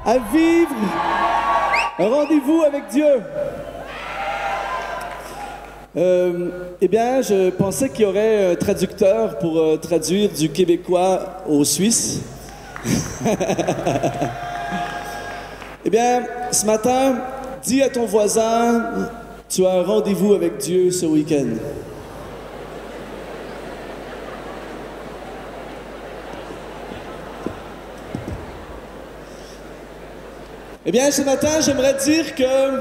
à vivre un rendez-vous avec Dieu. Eh bien, je pensais qu'il y aurait un traducteur pour traduire du québécois au suisse. Eh bien, ce matin, dis à ton voisin, tu as un rendez-vous avec Dieu ce week-end. Eh bien, ce matin, j'aimerais dire que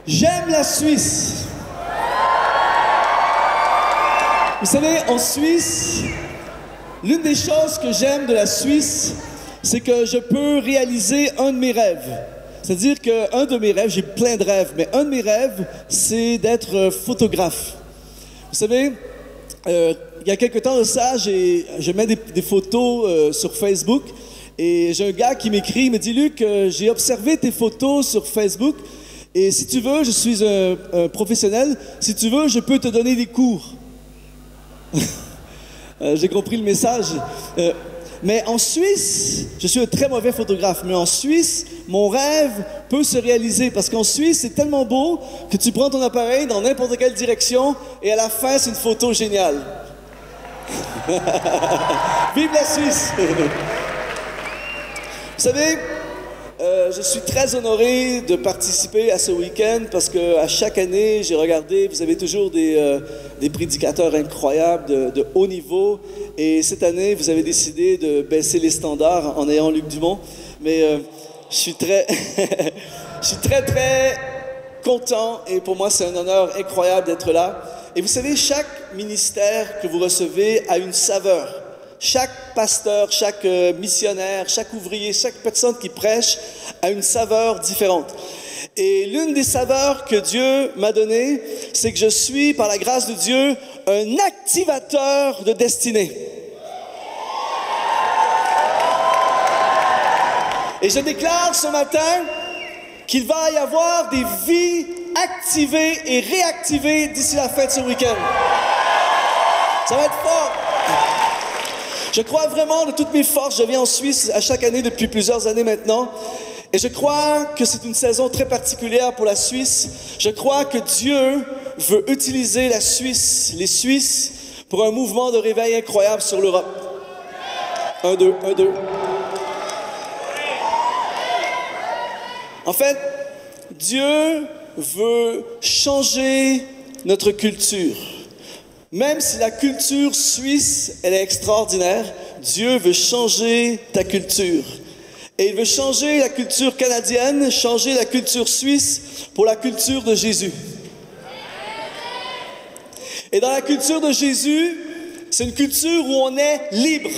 j'aime la Suisse. Vous savez, en Suisse, l'une des choses que j'aime de la Suisse, c'est que je peux réaliser un de mes rêves. C'est-à-dire qu'un de mes rêves, j'ai plein de rêves, mais un de mes rêves, c'est d'être photographe. Vous savez, il y a quelque temps de ça, je mets des photos sur Facebook, et j'ai un gars qui m'écrit, il me dit « Luc, j'ai observé tes photos sur Facebook, et si tu veux, je suis un professionnel, si tu veux, je peux te donner des cours. » J'ai compris le message. Mais en Suisse, je suis un très mauvais photographe, mais en Suisse, mon rêve peut se réaliser parce qu'en Suisse, c'est tellement beau que tu prends ton appareil dans n'importe quelle direction et à la fin, c'est une photo géniale. Vive la Suisse! Vous savez, je suis très honoré de participer à ce week-end parce qu'à chaque année, j'ai regardé, vous avez toujours des prédicateurs incroyables de haut niveau. Et cette année, vous avez décidé de baisser les standards en ayant Luc Dumont. Mais je suis très, très content et pour moi, c'est un honneur incroyable d'être là. Et vous savez, chaque ministère que vous recevez a une saveur. Chaque pasteur, chaque missionnaire, chaque ouvrier, chaque personne qui prêche a une saveur différente. Et l'une des saveurs que Dieu m'a données, c'est que je suis, par la grâce de Dieu, un activateur de destinée. Et je déclare ce matin qu'il va y avoir des vies activées et réactivées d'ici la fin de ce week-end. Ça va être fort. Je crois vraiment de toutes mes forces, je viens en Suisse à chaque année depuis plusieurs années maintenant, et je crois que c'est une saison très particulière pour la Suisse. Je crois que Dieu veut utiliser la Suisse, les Suisses, pour un mouvement de réveil incroyable sur l'Europe. 1, 2, 1, 2. En fait, Dieu veut changer notre culture. Même si la culture suisse, elle est extraordinaire, Dieu veut changer ta culture. Et il veut changer la culture canadienne, changer la culture suisse pour la culture de Jésus. Et dans la culture de Jésus, c'est une culture où on est libre.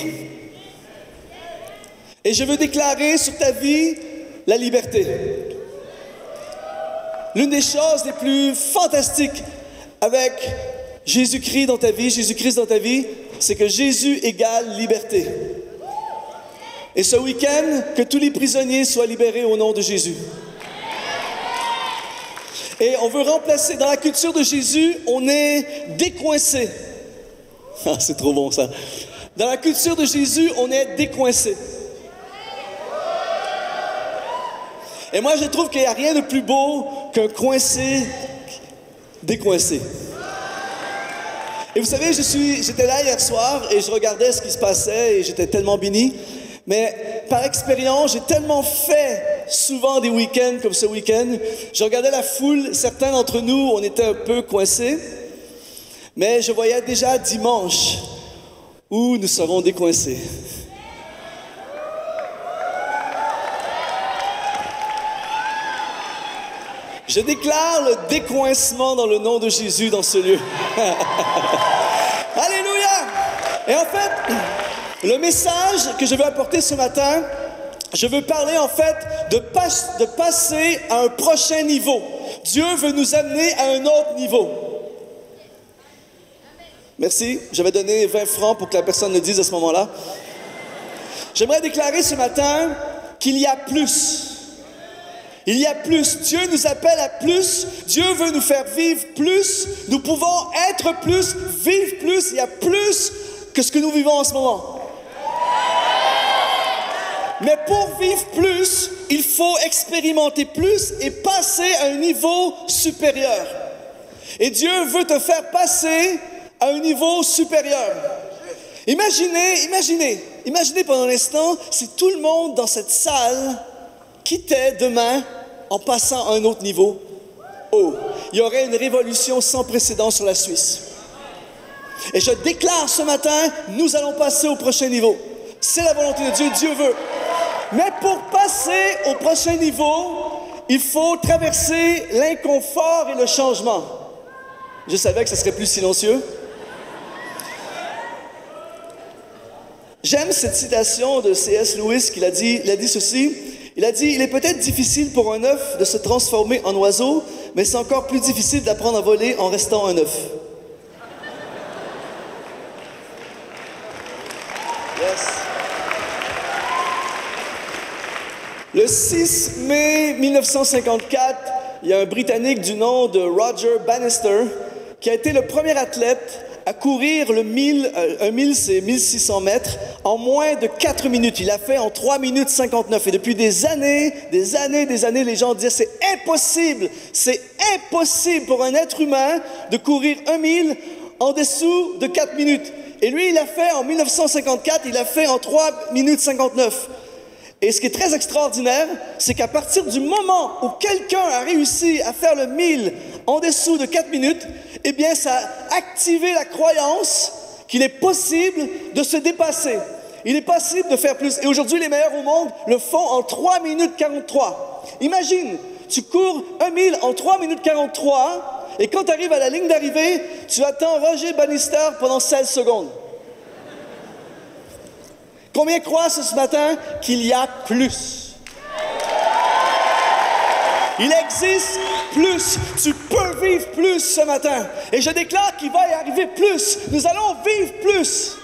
Et je veux déclarer sur ta vie la liberté. L'une des choses les plus fantastiques avec Jésus-Christ dans ta vie, c'est que Jésus égale liberté. Et ce week-end, que tous les prisonniers soient libérés au nom de Jésus. Et on veut remplacer, dans la culture de Jésus, on est décoincé. Ah, c'est trop bon ça. Dans la culture de Jésus, on est décoincé. Et moi, je trouve qu'il n'y a rien de plus beau qu'un coincé décoincé. Et vous savez, j'étais là hier soir et je regardais ce qui se passait et j'étais tellement béni. Mais par expérience, j'ai tellement fait souvent des week-ends comme ce week-end. Je regardais la foule, certains d'entre nous, on était un peu coincés. Mais je voyais déjà dimanche où nous serons décoincés. Je déclare le décoincement dans le nom de Jésus dans ce lieu. Alléluia! Et en fait, le message que je veux apporter ce matin, je veux parler en fait de passer à un prochain niveau. Dieu veut nous amener à un autre niveau. Merci. J'avais donné 20 francs pour que la personne le dise à ce moment-là. J'aimerais déclarer ce matin qu'il y a plus. Il y a plus. Dieu nous appelle à plus. Dieu veut nous faire vivre plus. Nous pouvons être plus, vivre plus. Il y a plus que ce que nous vivons en ce moment. Mais pour vivre plus, il faut expérimenter plus et passer à un niveau supérieur. Et Dieu veut te faire passer à un niveau supérieur. Imaginez pendant un instant si tout le monde dans cette salle quittait demain en passant à un autre niveau. Oh, il y aurait une révolution sans précédent sur la Suisse. Et je déclare ce matin, nous allons passer au prochain niveau. C'est la volonté de Dieu, Dieu veut. Mais pour passer au prochain niveau, il faut traverser l'inconfort et le changement. Je savais que ce serait plus silencieux. J'aime cette citation de C.S. Lewis il a dit ceci. Il a dit, il est peut-être difficile pour un œuf de se transformer en oiseau, mais c'est encore plus difficile d'apprendre à voler en restant un œuf. Yes. Le 6 mai 1954, il y a un Britannique du nom de Roger Bannister qui a été le premier athlète à courir le 1000, un 1000 c'est 1600 mètres, en moins de 4 minutes. Il l'a fait en 3 minutes 59. Et depuis des années, les gens disaient c'est impossible pour un être humain de courir un 1000 en dessous de 4 minutes. Et lui, il l'a fait en 1954, il l'a fait en 3 minutes 59. Et ce qui est très extraordinaire, c'est qu'à partir du moment où quelqu'un a réussi à faire le 1000 en dessous de 4 minutes, eh bien, ça a activé la croyance qu'il est possible de se dépasser. Il est possible de faire plus. Et aujourd'hui, les meilleurs au monde le font en 3 minutes 43. Imagine, tu cours un 1000 en 3 minutes 43 et quand tu arrives à la ligne d'arrivée, tu attends Roger Bannister pendant 16 secondes. Combien croient ce matin qu'il y a plus? Il existe plus. Tu peux vivre plus ce matin. Et je déclare qu'il va y arriver plus. Nous allons vivre plus.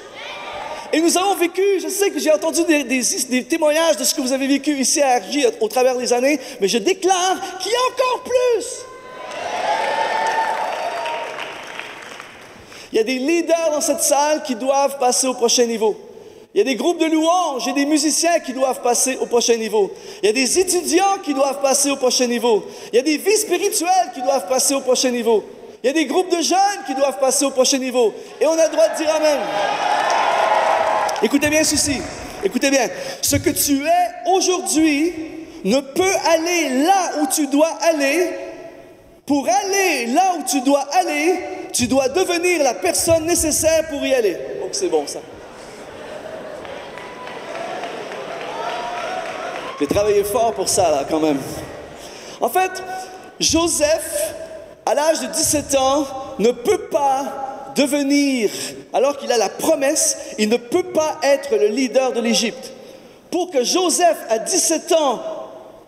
Et nous avons vécu, je sais que j'ai entendu des témoignages de ce que vous avez vécu ici à RJ au travers des années, mais je déclare qu'il y a encore plus. Il y a des leaders dans cette salle qui doivent passer au prochain niveau. Il y a des groupes de louanges et des musiciens qui doivent passer au prochain niveau. Il y a des étudiants qui doivent passer au prochain niveau. Il y a des vies spirituelles qui doivent passer au prochain niveau. Il y a des groupes de jeunes qui doivent passer au prochain niveau. Et on a le droit de dire Amen. Écoutez bien ceci. Écoutez bien. Ce que tu es aujourd'hui ne peut aller là où tu dois aller. Pour aller là où tu dois aller, tu dois devenir la personne nécessaire pour y aller. Oh, c'est bon ça. J'ai travaillé fort pour ça, là, quand même. En fait, Joseph, à l'âge de 17 ans, ne peut pas devenir, alors qu'il a la promesse, il ne peut pas être le leader de l'Égypte. Pour que Joseph, à 17 ans,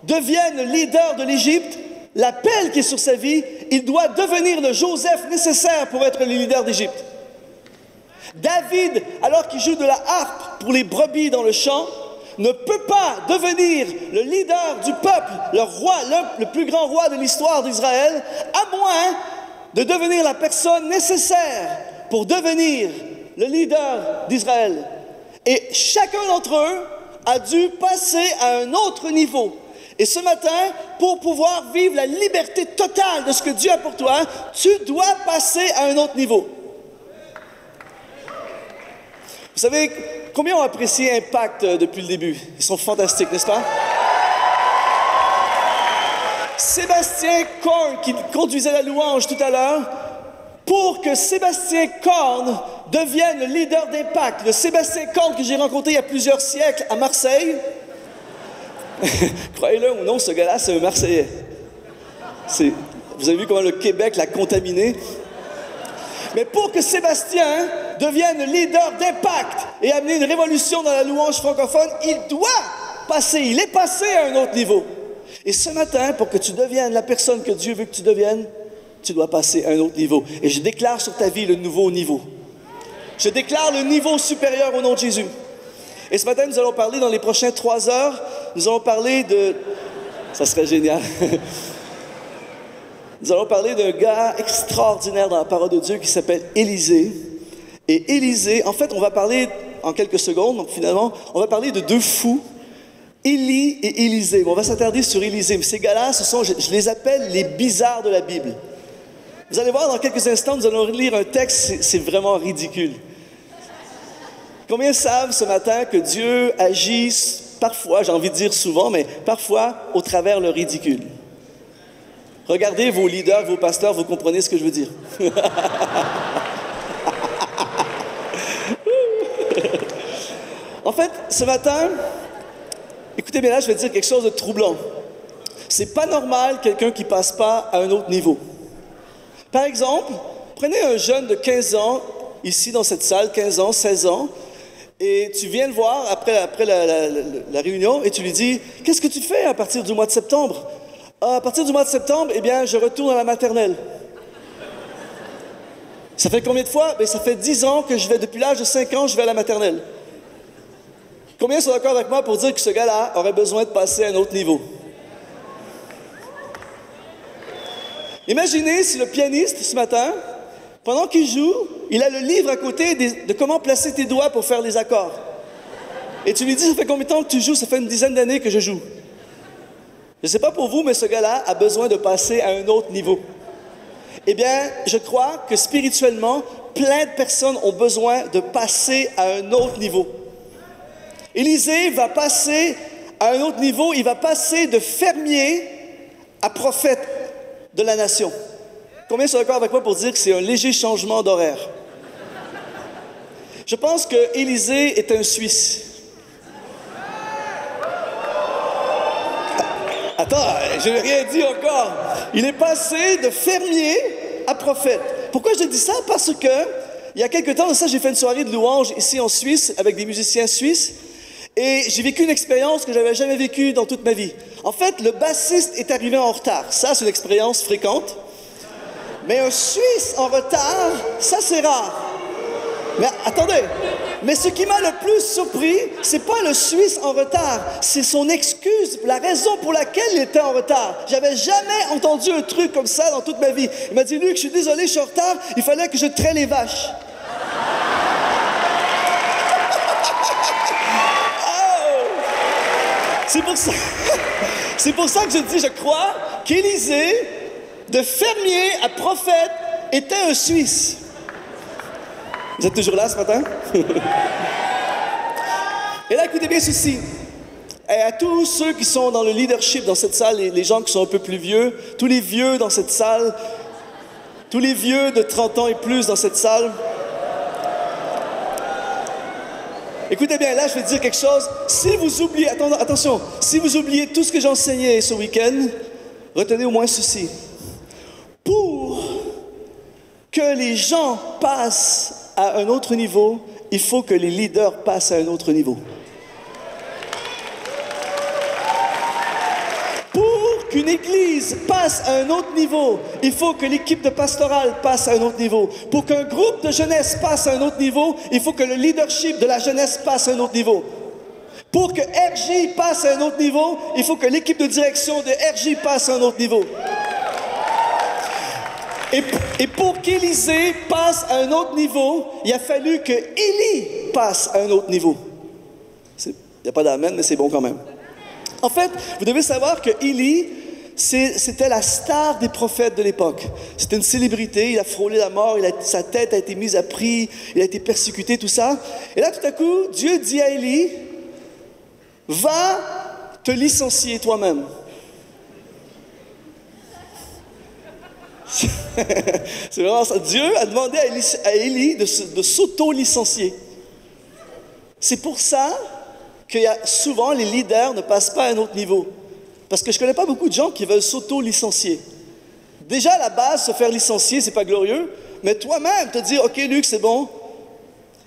devienne le leader de l'Égypte, l'appel qui est sur sa vie, il doit devenir le Joseph nécessaire pour être le leader d'Égypte. David, alors qu'il joue de la harpe pour les brebis dans le champ, ne peut pas devenir le leader du peuple, le roi, le plus grand roi de l'histoire d'Israël, à moins de devenir la personne nécessaire pour devenir le leader d'Israël. Et chacun d'entre eux a dû passer à un autre niveau. Et ce matin, pour pouvoir vivre la liberté totale de ce que Dieu a pour toi, tu dois passer à un autre niveau. Vous savez, combien ont apprécié Impact depuis le début? Ils sont fantastiques, n'est-ce pas? Sébastien Korn, qui conduisait la louange tout à l'heure, pour que Sébastien Korn devienne le leader d'Impact, le Sébastien Korn que j'ai rencontré il y a plusieurs siècles à Marseille, croyez-le ou non, ce gars-là, c'est un Marseillais. Vous avez vu comment le Québec l'a contaminé? Mais pour que Sébastien devienne le leader d'Impact et amener une révolution dans la louange francophone, il est passé à un autre niveau. Et ce matin, pour que tu deviennes la personne que Dieu veut que tu deviennes, tu dois passer à un autre niveau. Et je déclare sur ta vie le nouveau niveau. Je déclare le niveau supérieur au nom de Jésus. Et ce matin, nous allons parler dans les prochaines 3 heures, nous allons parler de... Ça serait génial. Nous allons parler d'un gars extraordinaire dans la parole de Dieu qui s'appelle Élisée. Et Élisée, en fait, on va parler en quelques secondes, donc finalement, on va parler de 2 fous. Élie et Élisée. Bon, on va s'attarder sur Élisée. Mais ces gars-là, je les appelle les bizarres de la Bible. Vous allez voir dans quelques instants, nous allons lire un texte, c'est vraiment ridicule. Combien savent ce matin que Dieu agit parfois, j'ai envie de dire souvent, mais parfois au travers le ridicule? Regardez vos leaders, vos pasteurs, vous comprenez ce que je veux dire. En fait, ce matin, écoutez bien là, je vais dire quelque chose de troublant. C'est pas normal quelqu'un qui passe pas à un autre niveau. Par exemple, prenez un jeune de 15 ans, ici dans cette salle, 15 ans, 16 ans, et tu viens le voir après la réunion et tu lui dis « Qu'est-ce que tu fais à partir du mois de septembre? » À partir du mois de septembre, eh bien, je retourne à la maternelle. Ça fait combien de fois? Bien, ça fait 10 ans que je vais, depuis l'âge de 5 ans, je vais à la maternelle. Combien sont d'accord avec moi pour dire que ce gars-là aurait besoin de passer à un autre niveau? Imaginez si le pianiste, ce matin, pendant qu'il joue, il a le livre à côté de comment placer tes doigts pour faire les accords. Et tu lui dis, ça fait combien de temps que tu joues? Ça fait une dizaine d'années que je joue. Je ne sais pas pour vous, mais ce gars-là a besoin de passer à un autre niveau. Eh bien, je crois que spirituellement, plein de personnes ont besoin de passer à un autre niveau. Élisée va passer à un autre niveau, il va passer de fermier à prophète de la nation. Combien sont d'accord avec moi pour dire que c'est un léger changement d'horaire? Je pense que Élisée est un Suisse. Attends, je n'ai rien dit encore. Il est passé de fermier à prophète. Pourquoi je dis ça? Parce que, il y a quelque temps de ça, j'ai fait une soirée de louange ici en Suisse avec des musiciens suisses. Et j'ai vécu une expérience que je n'avais jamais vécue dans toute ma vie. En fait, le bassiste est arrivé en retard. Ça, c'est une expérience fréquente. Mais un Suisse en retard, ça, c'est rare. Mais attendez, mais ce qui m'a le plus surpris, c'est pas le Suisse en retard, c'est son excuse, la raison pour laquelle il était en retard. J'avais jamais entendu un truc comme ça dans toute ma vie. Il m'a dit, Luc, je suis désolé, je suis en retard, il fallait que je traite les vaches. C'est pour ça que je dis, je crois qu'Élisée, de fermier à prophète, était un Suisse. Vous êtes toujours là ce matin? Et là, écoutez bien ceci. Et à tous ceux qui sont dans le leadership dans cette salle, les gens qui sont un peu plus vieux, tous les vieux dans cette salle, tous les vieux de 30 ans et plus dans cette salle, écoutez bien, là, je vais dire quelque chose. Si vous oubliez, attention, si vous oubliez tout ce que j'ai enseigné ce week-end, retenez au moins ceci. Pour que les gens passent à un autre niveau, il faut que les leaders passent à un autre niveau. Pour qu'une église passe à un autre niveau, il faut que l'équipe de pastorale passe à un autre niveau. Pour qu'un groupe de jeunesse passe à un autre niveau, il faut que le leadership de la jeunesse passe à un autre niveau. Pour que RJ passe à un autre niveau, il faut que l'équipe de direction de RJ passe à un autre niveau. Et pour qu'Élisée passe à un autre niveau, il a fallu que Élie passe à un autre niveau. Il n'y a pas d'amen, mais c'est bon quand même. En fait, vous devez savoir que Élie, c'était la star des prophètes de l'époque. C'était une célébrité, il a frôlé la mort, sa tête a été mise à prix, il a été persécuté, tout ça. Et là, tout à coup, Dieu dit à Élie, va te licencier toi-même. C'est vraiment ça. Dieu a demandé à Élie de s'auto-licencier. C'est pour ça que souvent les leaders ne passent pas à un autre niveau. Parce que je ne connais pas beaucoup de gens qui veulent s'auto-licencier. Déjà, à la base, se faire licencier, c'est pas glorieux, mais toi-même te dire, OK, Luc, c'est bon.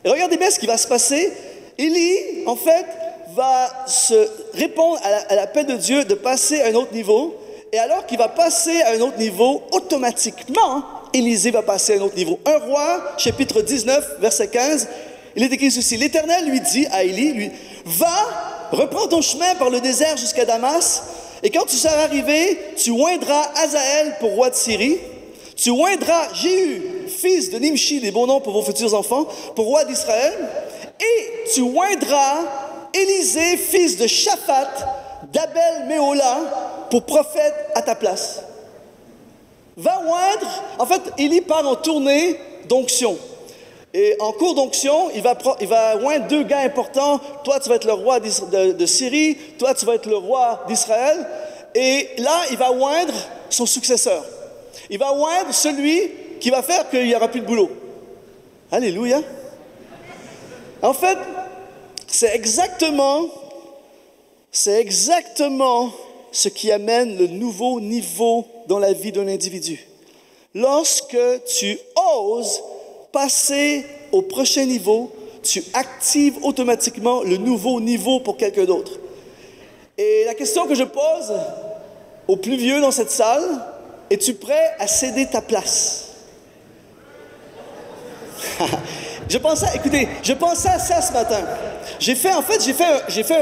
Et regardez bien ce qui va se passer. Élie, en fait, va se répondre à l'appel de Dieu de passer à un autre niveau. Et alors qu'il va passer à un autre niveau, automatiquement, Élisée va passer à un autre niveau. 1 Roi, chapitre 19, verset 15, il est écrit ceci. L'Éternel lui dit à Élie, va, reprends ton chemin par le désert jusqu'à Damas, et quand tu seras arrivé, tu oindras Hazaël pour roi de Syrie, tu oindras Jéhu, fils de Nimshi, des bons noms pour vos futurs enfants, pour roi d'Israël, et tu oindras Élisée, fils de Shaphat, d'Abel Méhola, pour prophète à ta place. Va oindre, en fait, Élie part en tournée d'onction. Et en cours d'onction, il va oindre 2 gars importants. Toi, tu vas être le roi de Syrie. Toi, tu vas être le roi d'Israël. Et là, il va oindre son successeur. Il va oindre celui qui va faire qu'il n'y aura plus de boulot. Alléluia. En fait, c'est exactement ce qui amène le nouveau niveau dans la vie d'un individu. Lorsque tu oses passer au prochain niveau, tu actives automatiquement le nouveau niveau pour quelqu'un d'autre. Et la question que je pose aux plus vieux dans cette salle, es-tu prêt à céder ta place? Je pensais à ça ce matin. J'ai fait un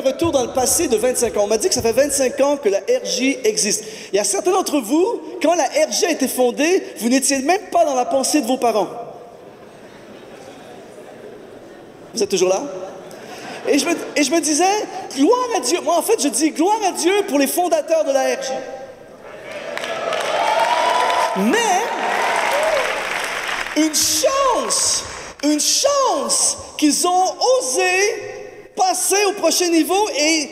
retour dans le passé de 25 ans. On m'a dit que ça fait 25 ans que la RJ existe. Il y a certains d'entre vous, quand la RJ a été fondée, vous n'étiez même pas dans la pensée de vos parents. Vous êtes toujours là? Et je me disais, gloire à Dieu. Moi, en fait, je dis gloire à Dieu pour les fondateurs de la RJ. Mais, une chance qu'ils ont osé passer au prochain niveau et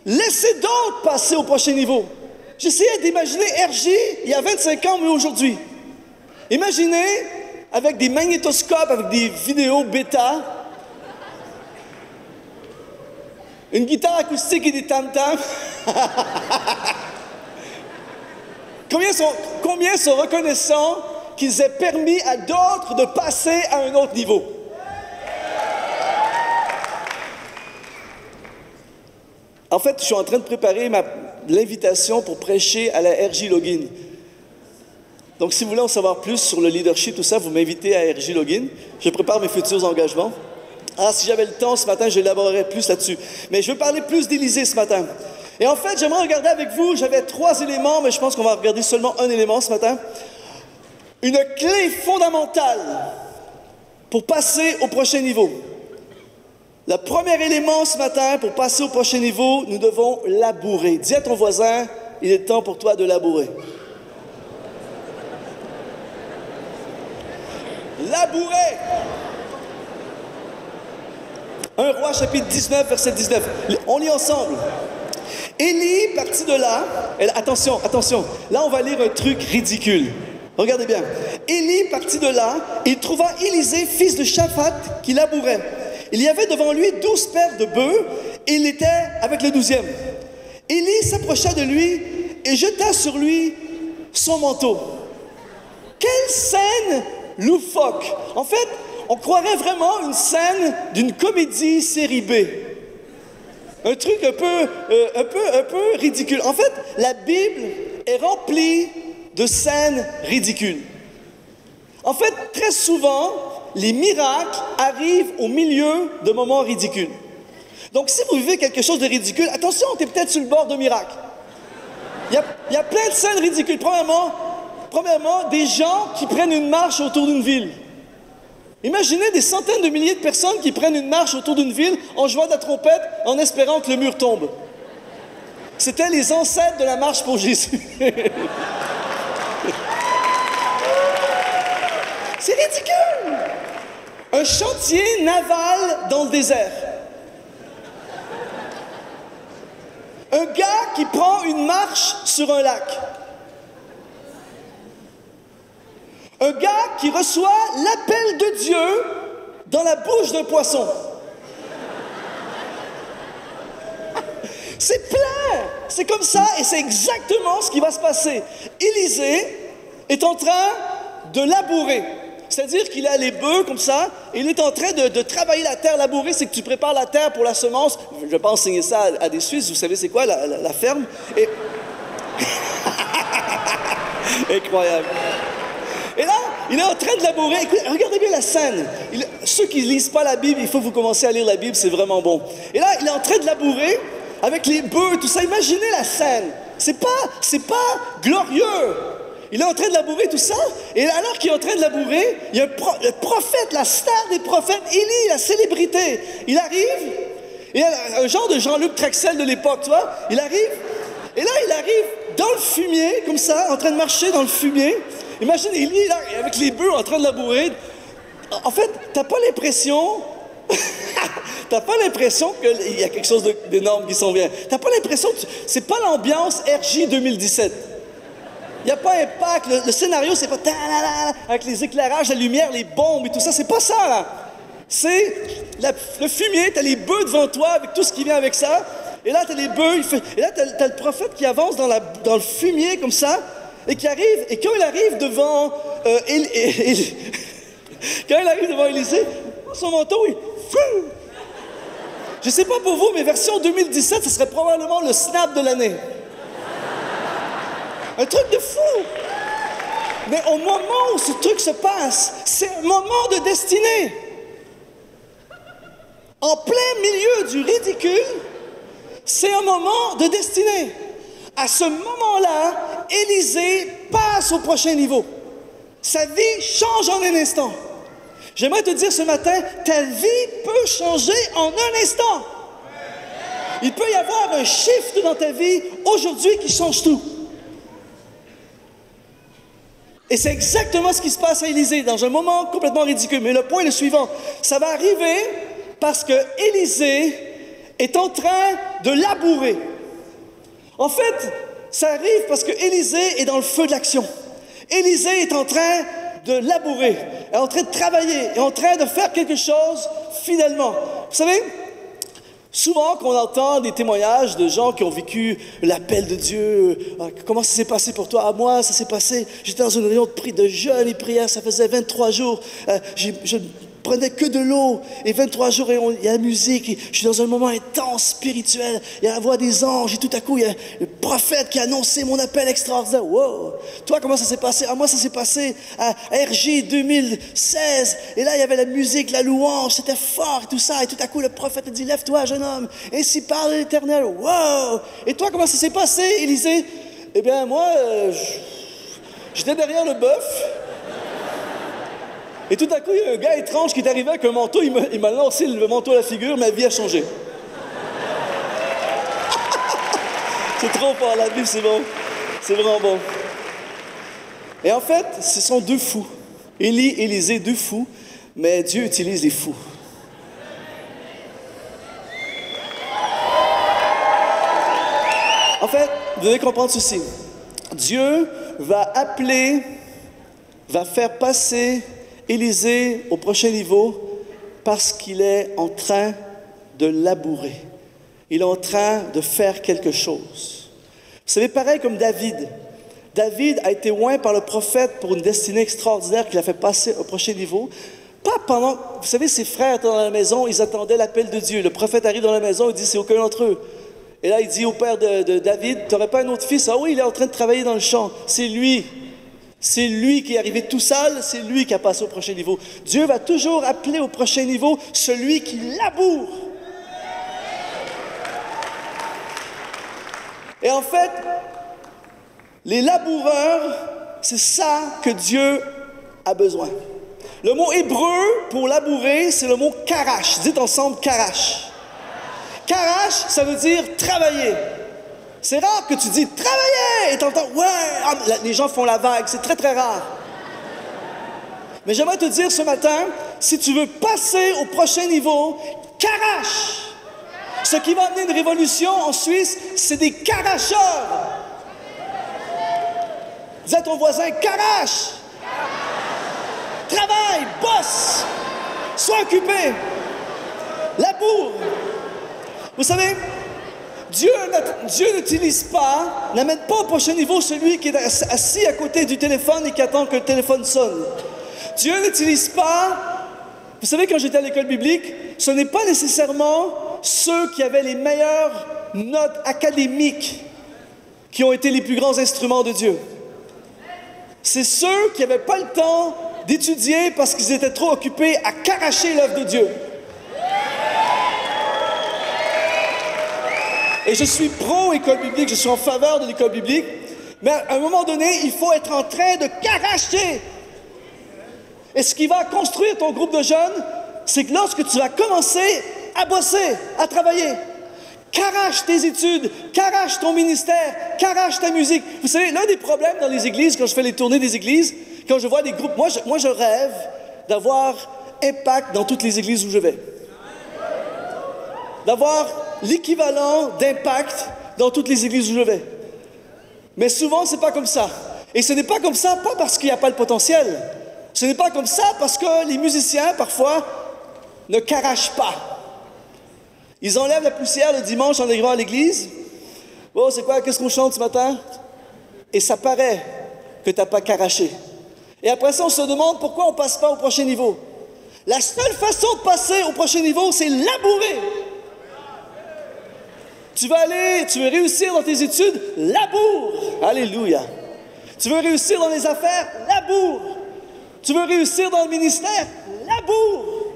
laisser d'autres passer au prochain niveau. J'essayais d'imaginer RJ il y a 25 ans, mais aujourd'hui. Imaginez, avec des magnétoscopes, avec des vidéos bêta, une guitare acoustique et des tam-tams. Combien sont reconnaissants qu'ils aient permis à d'autres de passer à un autre niveau? En fait, je suis en train de préparer l'invitation pour prêcher à la RJ Login. Donc, si vous voulez en savoir plus sur le leadership, tout ça, vous m'invitez à RJ Login. Je prépare mes futurs engagements. Ah, si j'avais le temps ce matin, j'élaborerais plus là-dessus. Mais je veux parler plus d'Élisée ce matin. Et en fait, j'aimerais regarder avec vous, j'avais 3 éléments, mais je pense qu'on va regarder seulement un élément ce matin. Une clé fondamentale pour passer au prochain niveau. Le premier élément ce matin, pour passer au prochain niveau, nous devons labourer. Dis à ton voisin, il est temps pour toi de labourer. Labourer. 1 Roi, chapitre 19, verset 19. On lit ensemble. Élie, parti de là, attention, là on va lire un truc ridicule. Regardez bien. Élie, parti de là, il trouva Élisée, fils de Shaphat, qui labourait. Il y avait devant lui 12 paires de bœufs, et il était avec le 12e. Élie s'approcha de lui et jeta sur lui son manteau. Quelle scène loufoque! En fait, on croirait vraiment une scène d'une comédie série B. Un truc un peu ridicule. En fait, la Bible est remplie de scènes ridicules. En fait, très souvent, les miracles arrivent au milieu de moments ridicules. Donc, si vous vivez quelque chose de ridicule, attention, tu es peut-être sur le bord d'un miracle. Il y a plein de scènes ridicules. Premièrement, des gens qui prennent une marche autour d'une ville. Imaginez des centaines de milliers de personnes qui prennent une marche autour d'une ville en jouant de la trompette, en espérant que le mur tombe. C'était les ancêtres de la marche pour Jésus. C'est ridicule! Un chantier naval dans le désert. Un gars qui prend une marche sur un lac. Un gars qui reçoit l'appel de Dieu dans la bouche d'un poisson. C'est plein! C'est comme ça et c'est exactement ce qui va se passer. Élisée est en train de labourer. C'est-à-dire qu'il a les bœufs comme ça, et il est en train de travailler la terre. Labourer, c'est que tu prépares la terre pour la semence. Je ne vais pas enseigner ça à des Suisses, vous savez c'est quoi la ferme? Et... Incroyable. Et là, il est en train de labourer. Écoutez, regardez bien la scène. Ceux qui ne lisent pas la Bible, il faut que vous commenciez à lire la Bible, c'est vraiment bon. Et là, il est en train de labourer avec les bœufs, tout ça. Imaginez la scène. C'est pas glorieux. Il est en train de labourer tout ça, et alors qu'il est en train de labourer, il y a le prophète, la star des prophètes, Élie, la célébrité. Il arrive, Et un genre de Jean-Luc Traxel de l'époque, tu vois. Il arrive, et là, il arrive dans le fumier, comme ça, en train de marcher dans le fumier. Imagine, il est là, avec les bœufs en train de labourer. En fait, t'as pas l'impression... T'as pas l'impression qu'il y a quelque chose d'énorme qui s'en vient. T'as pas l'impression que c'est pas l'ambiance RJ 2017. Il n'y a pas impact. Le scénario, c'est pas avec les éclairages, la lumière, les bombes et tout ça. C'est pas ça, là. C'est le fumier, t'as les bœufs devant toi avec tout ce qui vient avec ça. Et là, t'as les bœufs. Et là, t'as le prophète qui avance dans le fumier comme ça et qui arrive. Et quand il arrive devant quand il arrive devant Élisée, son manteau, il... Je sais pas pour vous, mais version 2017, ce serait probablement le snap de l'année. Un truc de fou! Mais au moment où ce truc se passe, c'est un moment de destinée. En plein milieu du ridicule, c'est un moment de destinée. À ce moment-là, Élisée passe au prochain niveau. Sa vie change en un instant. J'aimerais te dire ce matin, ta vie peut changer en un instant. Il peut y avoir un shift dans ta vie aujourd'hui qui change tout. Et c'est exactement ce qui se passe à Élisée, dans un moment complètement ridicule. Mais le point est le suivant. Ça va arriver parce que Élisée est en train de labourer. En fait, ça arrive parce que Élisée est dans le feu de l'action. Élisée est en train de labourer, est en train de travailler, est en train de faire quelque chose fidèlement. Vous savez, souvent quand on entend des témoignages de gens qui ont vécu l'appel de Dieu, comment ça s'est passé pour toi? À moi, ça s'est passé, j'étais dans une réunion de jeûne et prière, ça faisait 23 jours, je prenais que de l'eau, et 23 jours, et il y a la musique, et je suis dans un moment intense, spirituel, il y a la voix des anges, et tout à coup, il y a le prophète qui a annoncé mon appel extraordinaire. Wow! Toi, comment ça s'est passé? À moi, ça s'est passé à RJ 2016, et là, il y avait la musique, la louange, c'était fort, et tout ça, et tout à coup, le prophète a dit, lève-toi, jeune homme, ainsi parle l'Éternel. Wow! Et toi, comment ça s'est passé, Élisée? Eh bien, moi, j'étais derrière le bœuf, et tout à coup, il y a un gars étrange qui est arrivé avec un manteau, il m'a lancé le manteau à la figure, ma vie a changé. C'est trop fort, la Bible, c'est bon. C'est vraiment bon. Et en fait, ce sont deux fous. Élie et Élisée, deux fous, mais Dieu utilise les fous. En fait, vous devez comprendre ceci. Dieu va faire passer Élisée au prochain niveau parce qu'il est en train de labourer. Il est en train de faire quelque chose. Vous savez, pareil comme David. David a été oint par le prophète pour une destinée extraordinaire qu'il a fait passer au prochain niveau. Pas pendant... Vous savez, ses frères étaient dans la maison, ils attendaient l'appel de Dieu. Le prophète arrive dans la maison, il dit, c'est aucun d'entre eux. Et là, il dit au père de David, tu n'aurais pas un autre fils? Ah oui, il est en train de travailler dans le champ. C'est lui. C'est lui qui est arrivé tout seul, c'est lui qui a passé au prochain niveau. Dieu va toujours appeler au prochain niveau celui qui laboure. Et en fait, les laboureurs, c'est ça que Dieu a besoin. Le mot hébreu pour labourer, c'est le mot karash. Dites ensemble karash. Karash, ça veut dire travailler. C'est rare que tu dis « travailler » et t'entends « ouais ». Les gens font la vague, c'est très très rare. Mais j'aimerais te dire ce matin, si tu veux passer au prochain niveau, karash. Ce qui va amener une révolution en Suisse, c'est des karacheurs. Dis à ton voisin « karash ». Travaille, bosse, sois occupé, laboure. Vous savez, Dieu n'amène pas au prochain niveau celui qui est assis à côté du téléphone et qui attend que le téléphone sonne. Dieu n'utilise pas, vous savez, quand j'étais à l'école biblique, ce n'est pas nécessairement ceux qui avaient les meilleures notes académiques qui ont été les plus grands instruments de Dieu. C'est ceux qui n'avaient pas le temps d'étudier parce qu'ils étaient trop occupés à caracher l'œuvre de Dieu. Et je suis pro-école biblique, je suis en faveur de l'école biblique, mais à un moment donné, il faut être en train de caracher. Et ce qui va construire ton groupe de jeunes, c'est que lorsque tu vas commencer, à bosser, à travailler. Qu'arrache tes études, qu'arrache ton ministère, qu'arrache ta musique. Vous savez, l'un des problèmes dans les églises, quand je fais les tournées des églises, quand je vois des groupes, moi je rêve d'avoir impact dans toutes les églises où je vais. D'avoir l'équivalent d'impact dans toutes les églises où je vais. Mais souvent, c'est pas comme ça. Et ce n'est pas comme ça, pas parce qu'il n'y a pas le potentiel. Ce n'est pas comme ça parce que les musiciens, parfois, ne carachent pas. Ils enlèvent la poussière le dimanche en arrivant à l'église. Oh, c'est quoi? Qu'est-ce qu'on chante ce matin? Et ça paraît que tu n'as pas caraché. Et après ça, on se demande pourquoi on ne passe pas au prochain niveau. La seule façon de passer au prochain niveau, c'est labourer. Tu veux réussir dans tes études? Laboure! Alléluia! Tu veux réussir dans les affaires? Laboure! Tu veux réussir dans le ministère? Laboure!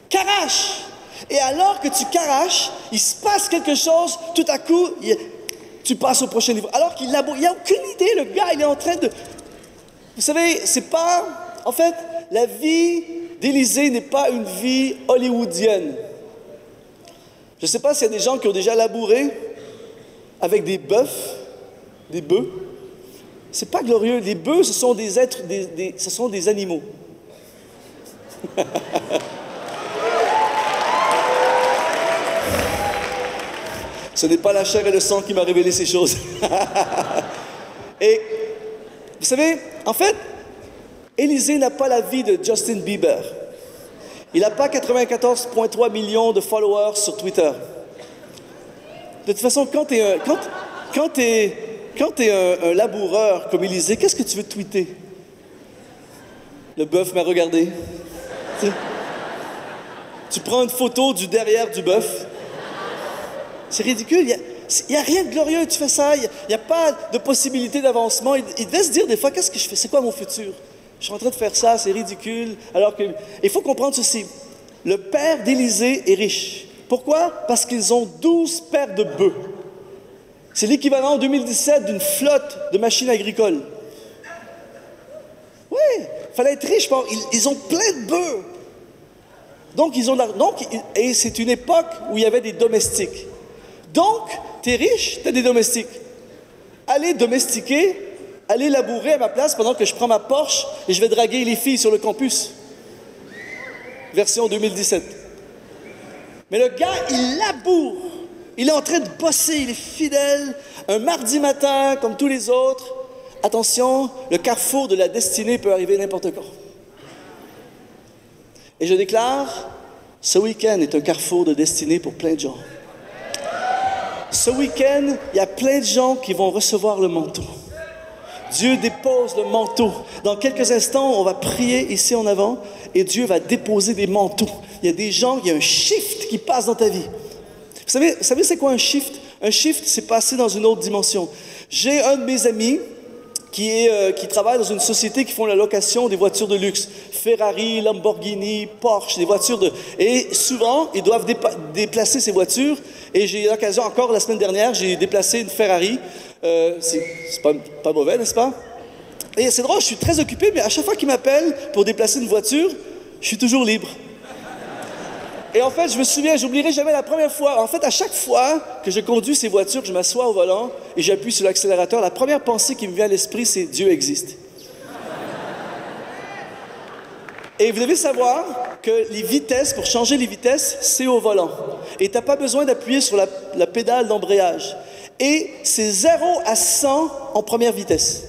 Carache! Et alors que tu caraches, il se passe quelque chose, tout à coup, tu passes au prochain niveau. Alors qu'il laboure, il n'a aucune idée, le gars, il est en train de... Vous savez, c'est pas... En fait, la vie d'Élisée n'est pas une vie hollywoodienne. Je ne sais pas s'il y a des gens qui ont déjà labouré avec des bœufs, des bœufs. C'est pas glorieux. Les bœufs, ce sont des êtres, ce sont des animaux. Ce n'est pas la chair et le sang qui m'a révélé ces choses. Et vous savez, en fait, Élisée n'a pas la vie de Justin Bieber. Il n'a pas 94,3 millions de followers sur Twitter. De toute façon, quand tu es un laboureur comme Élisée, qu'est-ce que tu veux tweeter? Le bœuf m'a regardé. Tu prends une photo du derrière du bœuf. C'est ridicule. Il n'y a rien de glorieux. Tu fais ça. Il n'y a pas de possibilité d'avancement. Il devait se dire des fois, qu'est-ce que je fais? C'est quoi mon futur? Je suis en train de faire ça, c'est ridicule. Alors que, il faut comprendre ceci. Le père d'Élisée est riche. Pourquoi? Parce qu'ils ont 12 paires de bœufs. C'est l'équivalent en 2017 d'une flotte de machines agricoles. Oui, il fallait être riche. Ils ont plein de bœufs. Donc, et c'est une époque où il y avait des domestiques. Donc, tu es riche, tu as des domestiques. Allez domestiquer, allez labourer à ma place pendant que je prends ma Porsche et je vais draguer les filles sur le campus. Version 2017. Mais le gars, il laboure. Il est en train de bosser, il est fidèle. Un mardi matin, comme tous les autres. Attention, le carrefour de la destinée peut arriver n'importe quand. Et je déclare, ce week-end est un carrefour de destinée pour plein de gens. Ce week-end, il y a plein de gens qui vont recevoir le manteau. Dieu dépose le manteau. Dans quelques instants, on va prier ici en avant et Dieu va déposer des manteaux. Il y a des gens, il y a un shift qui passe dans ta vie. Vous savez c'est quoi un shift? Un shift, c'est passer dans une autre dimension. J'ai un de mes amis qui travaille dans une société qui font la location des voitures de luxe. Ferrari, Lamborghini, Porsche, des voitures de... Et souvent, ils doivent déplacer ces voitures. Et j'ai eu l'occasion, encore la semaine dernière, j'ai déplacé une Ferrari. C'est pas mauvais, n'est-ce pas? Et c'est drôle, je suis très occupé, mais à chaque fois qu'il m'appelle pour déplacer une voiture, je suis toujours libre. Et en fait, je me souviens, j'oublierai jamais la première fois. En fait, à chaque fois que je conduis ces voitures, je m'assois au volant et j'appuie sur l'accélérateur, la première pensée qui me vient à l'esprit, c'est Dieu existe. Et vous devez savoir que les vitesses, pour changer les vitesses, c'est au volant. Et tu n'as pas besoin d'appuyer sur la pédale d'embrayage. Et c'est 0 à 100 en première vitesse.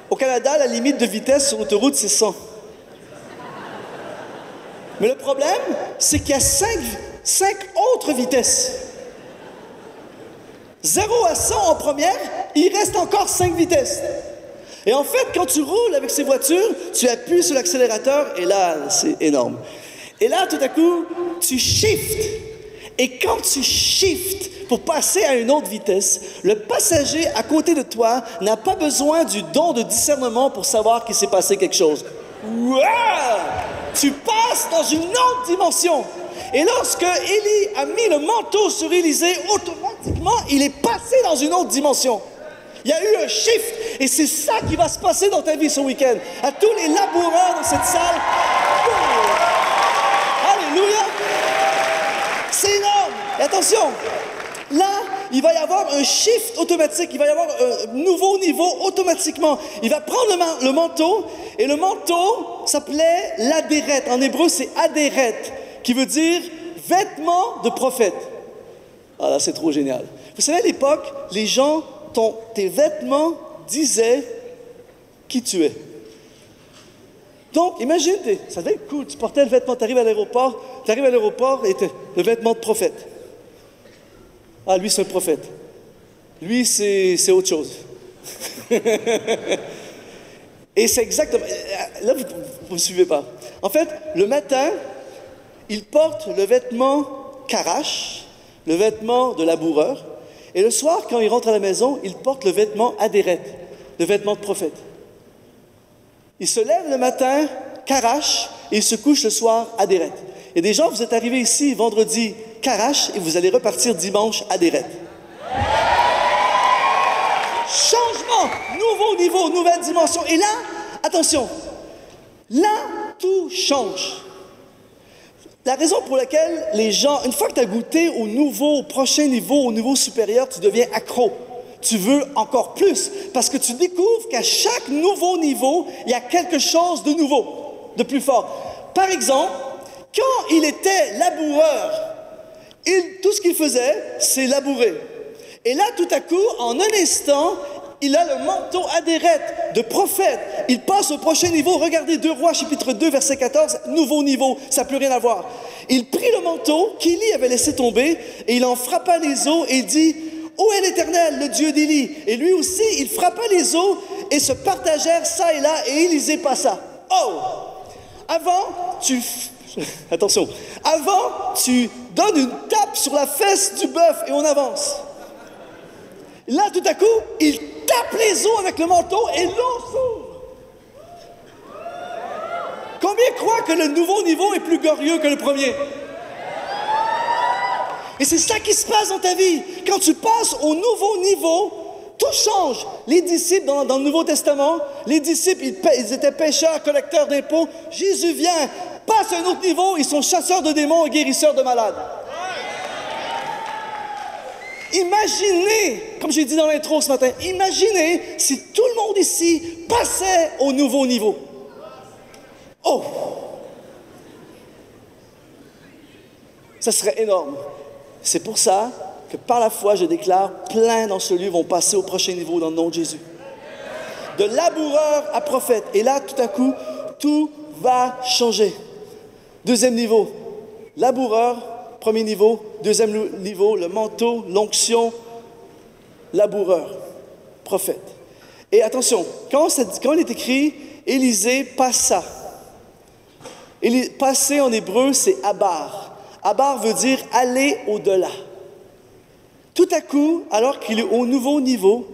Au Canada, la limite de vitesse sur l'autoroute, c'est 100. Mais le problème, c'est qu'il y a 5 autres vitesses. 0 à 100 en première, il reste encore 5 vitesses. Et en fait, quand tu roules avec ces voitures, tu appuies sur l'accélérateur et là, c'est énorme. Et là, tout à coup, tu shifts. Et quand tu shifts pour passer à une autre vitesse, le passager à côté de toi n'a pas besoin du don de discernement pour savoir qu'il s'est passé quelque chose. Wow! Tu passes dans une autre dimension. Et lorsque Élie a mis le manteau sur Élisée, automatiquement, il est passé dans une autre dimension. Il y a eu un shift. Et c'est ça qui va se passer dans ta vie ce week-end. À tous les laboureurs de cette salle. attention, là, il va y avoir un shift automatique, il va y avoir un nouveau niveau automatiquement. Il va prendre le manteau, et le manteau s'appelait l'adéret. En hébreu, c'est adéret, qui veut dire vêtement de prophète. Ah là, c'est trop génial. Vous savez, à l'époque, les gens, tes vêtements disaient qui tu es. Donc, imagine, ça devait être cool, tu portais le vêtement, tu arrives à l'aéroport et tu le vêtement de prophète. Ah, lui, c'est un prophète. Lui, c'est autre chose. Et c'est exactement... Là, vous ne me suivez pas. En fait, le matin, il porte le vêtement karash, le vêtement de laboureur, et le soir, quand il rentre à la maison, il porte le vêtement adéret, le vêtement de prophète. Il se lève le matin, karash, et il se couche le soir, adéret. Et des gens, vous êtes arrivés ici vendredi, karash, et vous allez repartir dimanche, adéret. Changement, nouveau niveau, nouvelle dimension. Et là, attention, là, tout change. La raison pour laquelle les gens, une fois que tu as goûté au prochain niveau, au niveau supérieur, tu deviens accro. Tu veux encore plus, parce que tu découvres qu'à chaque nouveau niveau, il y a quelque chose de nouveau, de plus fort. Par exemple, quand il était laboureur, tout ce qu'il faisait, c'est labourer. Et là, tout à coup, en un instant, il a le manteau adéret de prophète. Il passe au prochain niveau. Regardez 2 Rois, chapitre 2, verset 14, nouveau niveau, ça n'a plus rien à voir. Il prit le manteau qu'Élie avait laissé tomber et il en frappa les eaux et il dit: où est l'Éternel, le Dieu d'Élie? Et lui aussi, il frappa les eaux et se partagèrent ça et là, et Élisée passa. Oh! Attention. Avant, tu donnes une tape sur la fesse du bœuf et on avance. Là, tout à coup, il tape les eaux avec le manteau et l'eau s'ouvre. Combien croient que le nouveau niveau est plus glorieux que le premier? Et c'est ça qui se passe dans ta vie. Quand tu passes au nouveau niveau, tout change. Les disciples, dans le Nouveau Testament, les disciples, ils étaient pêcheurs, collecteurs d'impôts. Jésus vient, passe à un autre niveau, ils sont chasseurs de démons et guérisseurs de malades. Imaginez, comme j'ai dit dans l'intro ce matin, imaginez si tout le monde ici passait au nouveau niveau. Oh! Ça serait énorme. C'est pour ça que par la foi, je déclare, plein dans ce lieu vont passer au prochain niveau dans le nom de Jésus. De laboureur à prophète. Et là, tout à coup, tout va changer. Deuxième niveau, laboureur, premier niveau. Deuxième niveau, le manteau, l'onction, laboureur, prophète. Et attention, quand il est écrit, Élisée passa. Passer en hébreu, c'est abar. Abar veut dire aller au-delà. Tout à coup, alors qu'il est au nouveau niveau,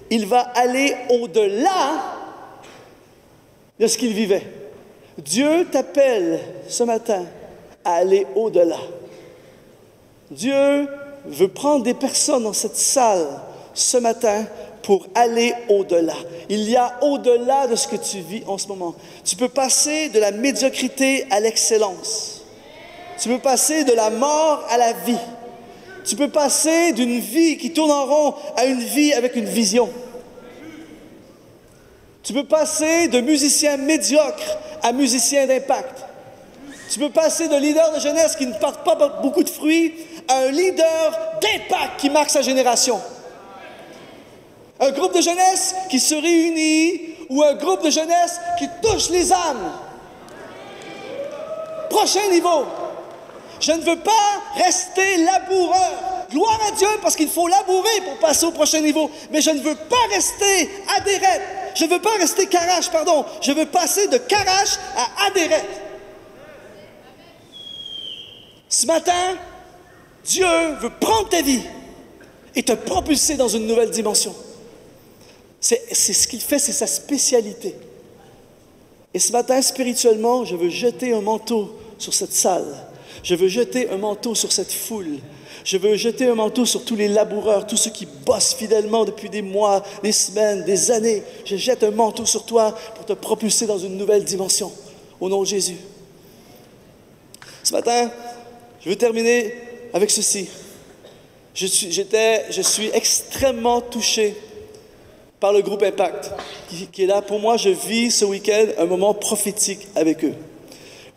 il va aller au-delà de ce qu'il vivait. Dieu t'appelle ce matin à aller au-delà. Dieu veut prendre des personnes dans cette salle ce matin pour aller au-delà. Il y a au-delà de ce que tu vis en ce moment. Tu peux passer de la médiocrité à l'excellence. Tu peux passer de la mort à la vie. Tu peux passer d'une vie qui tourne en rond à une vie avec une vision. Tu peux passer de musicien médiocre à musicien d'impact. Tu peux passer de leader de jeunesse qui ne porte pas beaucoup de fruits à un leader d'impact qui marque sa génération. Un groupe de jeunesse qui se réunit ou un groupe de jeunesse qui touche les âmes. Prochain niveau. Je ne veux pas rester laboureur. Gloire à Dieu parce qu'il faut labourer pour passer au prochain niveau. Mais je ne veux pas rester adéret. Je ne veux pas rester karash, pardon. Je veux passer de karash à adéret. Ce matin, Dieu veut prendre ta vie et te propulser dans une nouvelle dimension. C'est ce qu'il fait, c'est sa spécialité. Et ce matin, spirituellement, je veux jeter un manteau sur cette salle. Je veux jeter un manteau sur cette foule. Je veux jeter un manteau sur tous les laboureurs, tous ceux qui bossent fidèlement depuis des mois, des semaines, des années. Je jette un manteau sur toi pour te propulser dans une nouvelle dimension. Au nom de Jésus. Ce matin, je veux terminer avec ceci. je suis extrêmement touché par le groupe Impact, qui est là. Pour moi, je vis ce week-end un moment prophétique avec eux.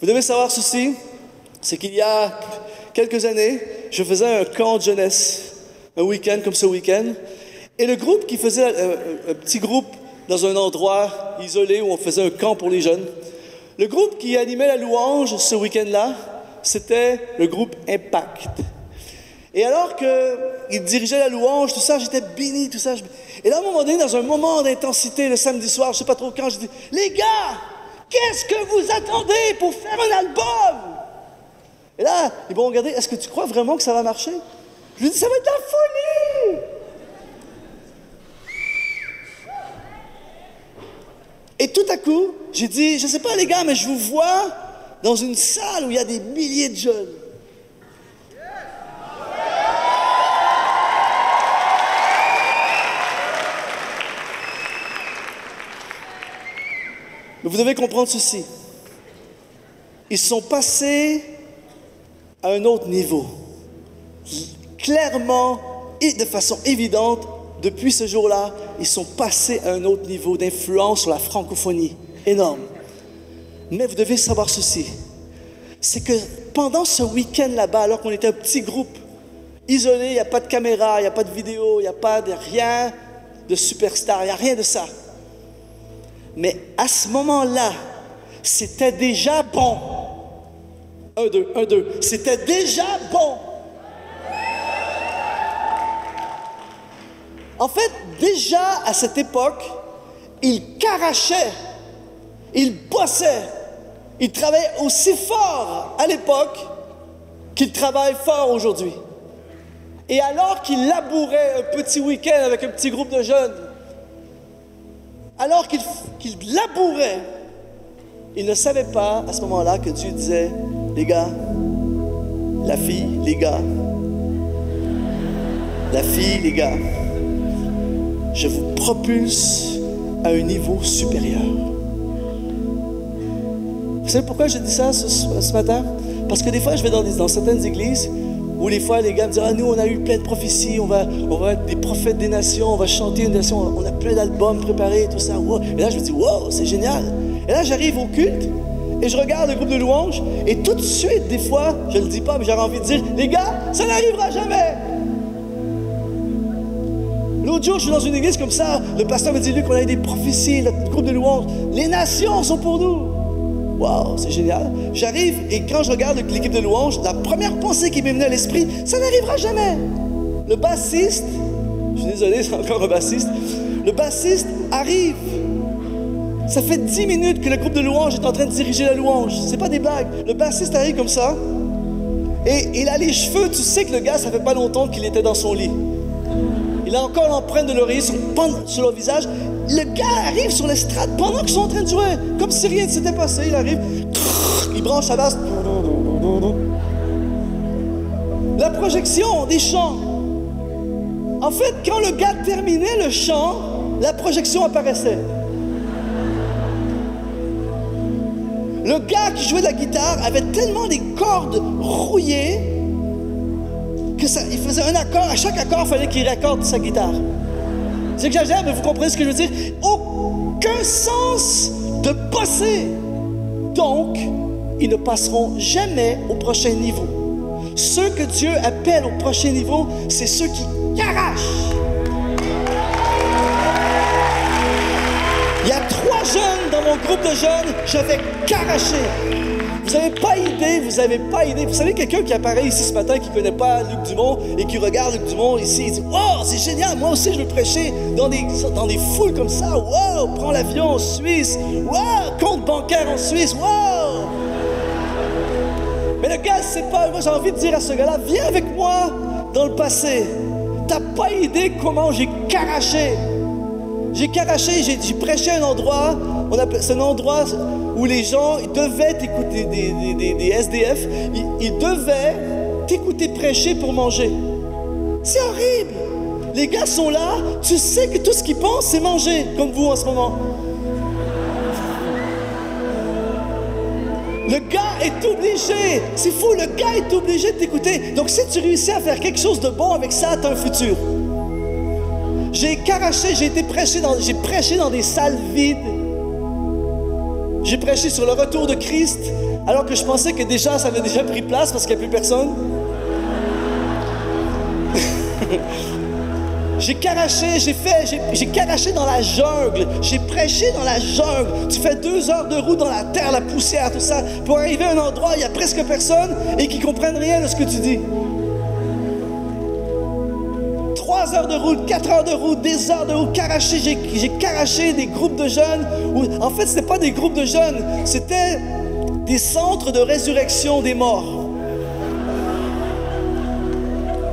Vous devez savoir ceci, c'est qu'il y a quelques années, je faisais un camp de jeunesse, un week-end comme ce week-end, et le groupe qui faisait un petit groupe dans un endroit isolé où on faisait un camp pour les jeunes, le groupe qui animait la louange ce week-end-là, c'était le groupe Impact. Et alors qu'il dirigeait la louange, tout ça, j'étais béni, tout ça. Et là, à un moment donné, dans un moment d'intensité, le samedi soir, je ne sais pas trop quand, je dis « Les gars, qu'est-ce que vous attendez pour faire un album? » Et là, ils m'ont regardé, « Est-ce que tu crois vraiment que ça va marcher? » Je lui dis « Ça va être la folie! » Et tout à coup, j'ai dit « Je ne sais pas les gars, mais je vous vois dans une salle où il y a des milliers de jeunes. » Mais vous devez comprendre ceci. Ils sont passés à un autre niveau. Clairement et de façon évidente, depuis ce jour-là, ils sont passés à un autre niveau d'influence sur la francophonie. Énorme. Mais vous devez savoir ceci. C'est que pendant ce week-end là-bas, alors qu'on était un petit groupe, isolé, il n'y a pas de caméra, il n'y a pas de vidéo, il n'y a pas de rien de superstar, il n'y a rien de ça. Mais à ce moment-là, c'était déjà bon. 1, 2, 1, 2. C'était déjà bon. En fait, déjà à cette époque, il carachait, il bossait, il travaillait aussi fort à l'époque qu'il travaille fort aujourd'hui. Et alors qu'il labourait un petit week-end avec un petit groupe de jeunes, alors qu'il labourait, il ne savait pas à ce moment-là que Dieu disait, les gars, la fille, les gars, la fille, les gars, je vous propulse à un niveau supérieur. Vous savez pourquoi je dis ça ce matin? Parce que des fois, je vais dans certaines églises où des fois, les gars me disent « Ah, nous, on a eu plein de prophéties, on va être des prophètes des nations, on va chanter une nation, on a plein d'albums préparés, tout ça. Wow. » Et là, je me dis « Wow, c'est génial! » Et là, j'arrive au culte et je regarde le groupe de louanges et tout de suite, des fois, je ne le dis pas, mais j'aurais envie de dire « Les gars, ça n'arrivera jamais! » L'autre jour, je suis dans une église comme ça, le pasteur me dit « Luc, on a eu des prophéties, le groupe de louanges, les nations sont pour nous! » Wow, c'est génial. J'arrive et quand je regarde l'équipe de louanges, la première pensée qui m'est venue à l'esprit, ça n'arrivera jamais. Le bassiste, je suis désolé, c'est encore un bassiste, le bassiste arrive. Ça fait 10 minutes que le groupe de louanges est en train de diriger la louange. C'est pas des blagues. Le bassiste arrive comme ça et il a les cheveux, tu sais que le gars, ça fait pas longtemps qu'il était dans son lit. Il a encore l'empreinte de l'oreiller sur le visage. Le gars arrive sur l'estrade pendant qu'ils sont en train de jouer, comme si rien ne s'était passé. Il arrive, il branche sa basse. La projection des chants. En fait, quand le gars terminait le chant, la projection apparaissait. Le gars qui jouait de la guitare avait tellement des cordes rouillées que il faisait un accord. À chaque accord, il fallait qu'il raccorde sa guitare. C'est que j'exagère, mais vous comprenez ce que je veux dire? Aucun sens de bosser. Donc, ils ne passeront jamais au prochain niveau. Ceux que Dieu appelle au prochain niveau, c'est ceux qui carachent. Il y a 3 jeunes dans mon groupe de jeunes, je vais caracher. Vous n'avez pas idée, vous n'avez pas idée. Vous savez, quelqu'un qui apparaît ici ce matin, qui ne connaît pas Luc Dumont et qui regarde Luc Dumont ici, il dit « Wow, c'est génial, moi aussi je veux prêcher dans des foules comme ça. Wow, prends l'avion en Suisse. Wow, compte bancaire en Suisse. Wow! » Mais le gars, c'est pas... Moi, j'ai envie de dire à ce gars-là, viens avec moi dans le passé. T'as pas idée comment j'ai caraché. J'ai caraché, j'ai prêché à un endroit, c'est un endroit où les gens ils devaient t'écouter, des SDF, ils devaient t'écouter prêcher pour manger. C'est horrible. Les gars sont là, tu sais que tout ce qu'ils pensent, c'est manger, comme vous en ce moment. Le gars est obligé, c'est fou, le gars est obligé de t'écouter. Donc si tu réussis à faire quelque chose de bon avec ça, t'as un futur. J'ai caraché, j'ai prêché dans des salles vides. J'ai prêché sur le retour de Christ, alors que je pensais que déjà ça avait déjà pris place parce qu'il n'y a plus personne. J'ai caraché dans la jungle. J'ai prêché dans la jungle. Tu fais 2 heures de route dans la terre, la poussière, tout ça, pour arriver à un endroit où il n'y a presque personne et qui ne comprennent rien de ce que tu dis. 3 heures de route, 4 heures de route, des heures de route, caraché. J'ai caraché des groupes de jeunes. En fait, ce n'était pas des groupes de jeunes, c'était des centres de résurrection des morts.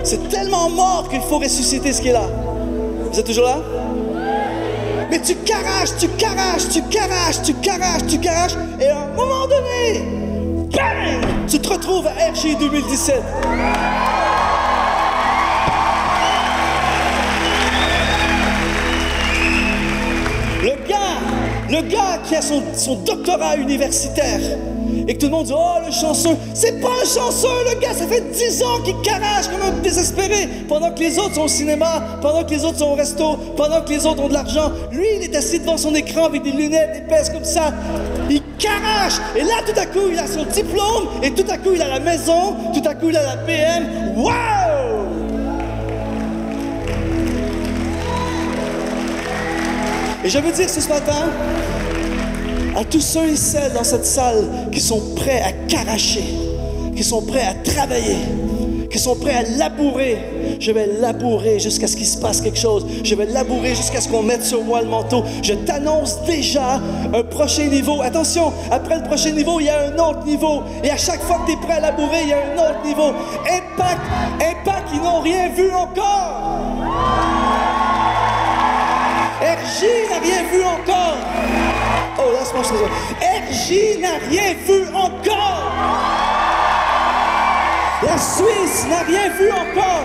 C'est tellement mort qu'il faut ressusciter ce qui est là. Vous êtes toujours là? Mais tu caraches, et à un moment donné, bang, tu te retrouves à RJ 2017. Le gars qui a son doctorat universitaire, et que tout le monde dit « Oh, le chanceux! » C'est pas un chanceux, le gars! Ça fait 10 ans qu'il carache comme un désespéré, pendant que les autres sont au cinéma, pendant que les autres sont au resto, pendant que les autres ont de l'argent. Lui, il est assis devant son écran avec des lunettes épaisses comme ça. Il carache! Et là, tout à coup, il a son diplôme, et tout à coup, il a la maison, tout à coup, il a la PM. Wow! Et je veux dire ce matin, à tous ceux et celles dans cette salle qui sont prêts à caracher, qui sont prêts à travailler, qui sont prêts à labourer, je vais labourer jusqu'à ce qu'il se passe quelque chose. Je vais labourer jusqu'à ce qu'on mette sur moi le manteau. Je t'annonce déjà un prochain niveau. Attention, après le prochain niveau, il y a un autre niveau. Et à chaque fois que tu es prêt à labourer, il y a un autre niveau. Impact, ils n'ont rien vu encore. RJ n'a rien vu encore. Oh, laisse-moi choisir. RJ n'a rien vu encore. La Suisse n'a rien vu encore.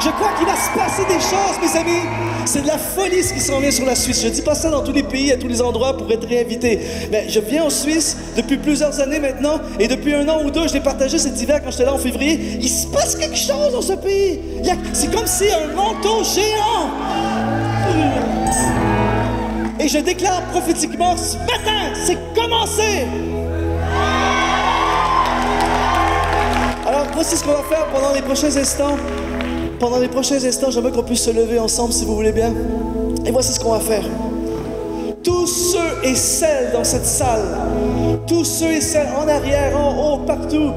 Je crois qu'il va se passer des choses, mes amis. C'est de la folie ce qui s'en vient sur la Suisse. Je ne dis pas ça dans tous les pays, à tous les endroits pour être réinvité. Mais je viens en Suisse depuis plusieurs années maintenant. Et depuis 1 an ou 2, je l'ai partagé cet hiver quand j'étais là en février. Il se passe quelque chose dans ce pays. C'est comme si un manteau géant. Et je déclare prophétiquement, ce matin, c'est commencé. Alors, voici ce qu'on va faire pendant les prochains instants. Pendant les prochains instants, j'aimerais qu'on puisse se lever ensemble, si vous voulez bien. Et voici ce qu'on va faire. Tous ceux et celles dans cette salle, tous ceux et celles en arrière, en haut, partout,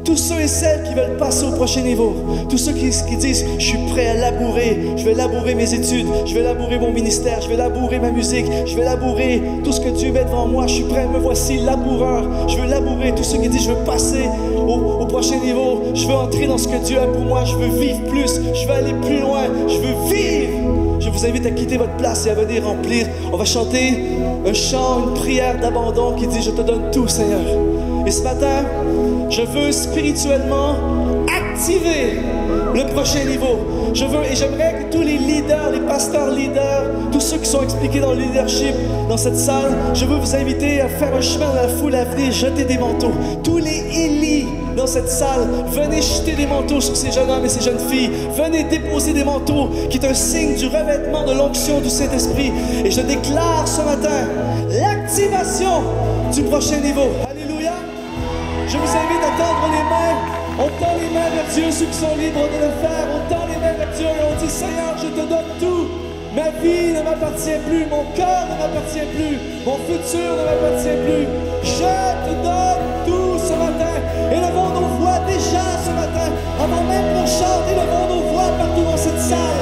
tous ceux et celles qui veulent passer au prochain niveau, tous ceux qui disent « Je suis prêt à labourer, je vais labourer mes études, je vais labourer mon ministère, je vais labourer ma musique, je vais labourer tout ce que Dieu met devant moi, je suis prêt, me voici, laboureur, je veux labourer. » Tous ceux qui disent « Je veux passer au prochain niveau, je veux entrer dans ce que Dieu a pour moi, je veux vivre plus, je veux aller plus loin, je veux vivre. » Je vous invite à quitter votre place et à venir remplir. On va chanter un chant, une prière d'abandon qui dit « Je te donne tout, Seigneur. » Et ce matin, je veux spirituellement activer le prochain niveau. Et j'aimerais que tous les leaders, les pasteurs leaders, tous ceux qui sont expliqués dans le leadership dans cette salle, je veux vous inviter à faire un chemin dans la foule, à venir jeter des manteaux. Tous les Élis dans cette salle, venez jeter des manteaux sur ces jeunes hommes et ces jeunes filles. Venez déposer des manteaux, qui est un signe du revêtement de l'onction du Saint-Esprit. Et je déclare ce matin l'activation du prochain niveau. Alléluia. Je vous invite à tendre les mains. On tend les mains vers Dieu, ceux qui sont libres de le faire. On tend les mains vers Dieu et on dit « Seigneur, je te donne tout. Ma vie ne m'appartient plus, mon cœur ne m'appartient plus, mon futur ne m'appartient plus. Je te donne tout ce matin. » Élevons nos voix déjà ce matin. Avant même qu'on chante, élevons nos voix partout dans cette salle.